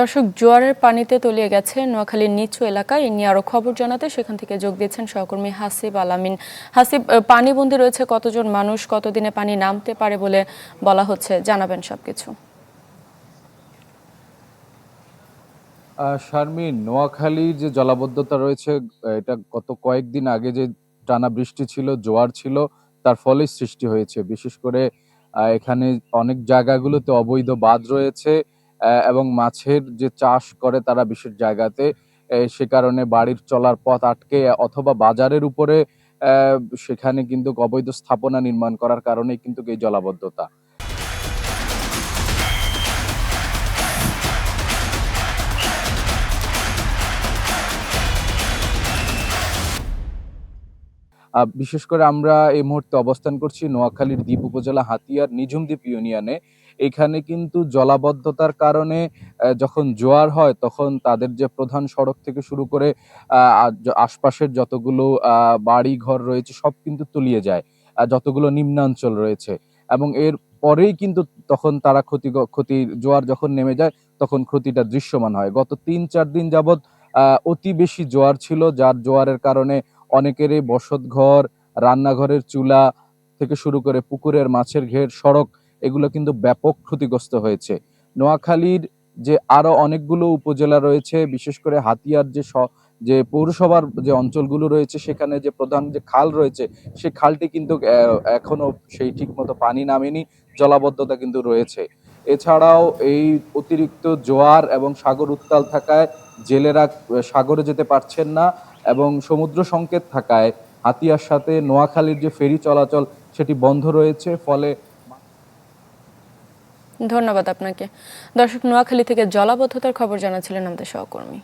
দর্শক, জোয়ারের পানিতে তলিয়ে গেছে নোয়াখালীর নিচু এলাকা। এ নিয়ে আরো খবর জানাতে সেখান থেকে যোগ দিয়েছেন সহকর্মী হাসিব আলামিন। হাসিব, পানিবন্দী রয়েছে কতজন মানুষ, কতদিনে পানি নামতে পারে বলে বলা হচ্ছে, জানাবেন সবকিছু। শারমিন, নোয়াখালীর যে জলাবদ্ধতা রয়েছে, এটা গত কয়েকদিন আগে যে টানা বৃষ্টি ছিল, জোয়ার ছিল, তার ফলে সৃষ্টি হয়েছে। বিশেষ করে এখানে অনেক জায়গাগুলোতে অবৈধ বাঁধ রয়েছে এবং মাছের যে চাষ করে তারা বিশেষ জায়গাতে, সে কারণে বাড়ির চলার পথ আটকে অথবা বাজারের উপরে সেখানে কিন্তু অবৈধ স্থাপনা নির্মাণ করার কারণেই কিন্তু এই জলাবদ্ধতা। বিশেষ করে আমরা এই মুহূর্তে অবস্থান করছি নোয়াখালীর দ্বীপ উপজেলা হাতিয়ার নিঝুমদ্বীপ ইউনিয়নে। এখানে কিন্তু জলাবদ্ধতার কারণে যখন জোয়ার হয় তখন তাদের যে প্রধান সড়ক থেকে শুরু করে আশপাশের যতগুলো বাড়ি ঘর রয়েছে সব কিন্তু তলিয়ে যায়, যতগুলো নিম্নাঞ্চল রয়েছে। এবং এর পরেই কিন্তু তখন তারা ক্ষতি জোয়ার যখন নেমে যায় তখন ক্ষতিটা দৃশ্যমান হয়। গত ৩-৪ দিন যাবৎ অতি বেশি জোয়ার ছিল, যার জোয়ারের কারণে অনেকেরই বসতঘর, রান্নাঘরের চুলা থেকে শুরু করে পুকুরের মাছের ঘের, সড়ক, এগুলো কিন্তু ব্যাপক ক্ষতিগ্রস্ত হয়েছে। নোয়াখালীর যে আরো অনেকগুলো উপজেলা রয়েছে, বিশেষ করে হাতিয়ার যে পৌরসভার যে অঞ্চলগুলো রয়েছে, সেখানে যে প্রধান যে খাল রয়েছে, সেই খালটি কিন্তু এখনো সেই ঠিক মতো পানি নামেনি, জলাবদ্ধতা কিন্তু রয়েছে। এছাড়াও এই অতিরিক্ত জোয়ার এবং সাগর উত্তাল থাকায় জেলেরা সাগরে যেতে পারছেন না এবং সমুদ্র সংকেত থাকায় হাতিয়ার সাথে নোয়াখালীর যে ফেরি চলাচল সেটি বন্ধ রয়েছে। ফলে ধন্যবাদ আপনাকে। দর্শক, নোয়াখালী থেকে জলাবদ্ধতার খবর জানাচ্ছিলেন আমাদের সহকর্মী।